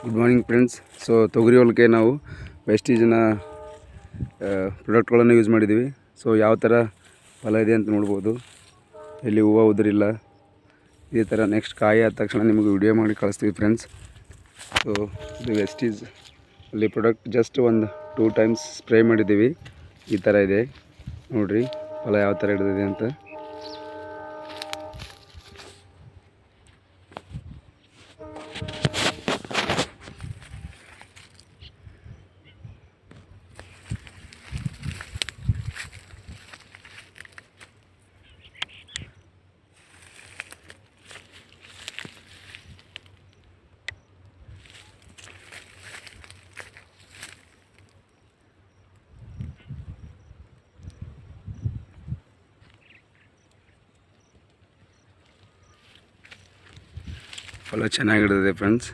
Good morning friends. So ತೊಗರಿ ಹೊಲಕ್ಕೆ ನಾವು ವೆಸ್ಟೀಜ್ನ ಪ್ರಾಡಕ್ಟ್ಗಳನ್ನು ಯೂಸ್ ಮಾಡಿದ್ದೀವಿ. ಸೊ ಯಾವ ಥರ ಫಲ ಇದೆ ಅಂತ ನೋಡ್ಬೋದು. ಇಲ್ಲಿ ಹೂವು ಉದುರಿಲ್ಲ. ಇದೇ ಥರ ನೆಕ್ಸ್ಟ್ ಕಾಯಿ ಆದ ತಕ್ಷಣ ನಿಮಗೆ ವಿಡಿಯೋ ಮಾಡಿ ಕಳಿಸ್ತೀವಿ ಫ್ರೆಂಡ್ಸ್. ಸೊ ಇದು ವೆಸ್ಟೀಜ್ ಅಲ್ಲಿ ಪ್ರಾಡಕ್ಟ್ ಜಸ್ಟ್ ಒಂದು 2 ಟೈಮ್ಸ್ ಸ್ಪ್ರೇ ಮಾಡಿದ್ದೀವಿ. ಈ ಥರ ಇದೆ ನೋಡಿರಿ ಫಲ ಯಾವ ಥರ ಹಿಡಿದಿದೆ ಅಂತ. ಫಲ ಚೆನ್ನಾಗಿ ಹಿಡಿದಿದೆ ಫ್ರೆಂಡ್ಸ್.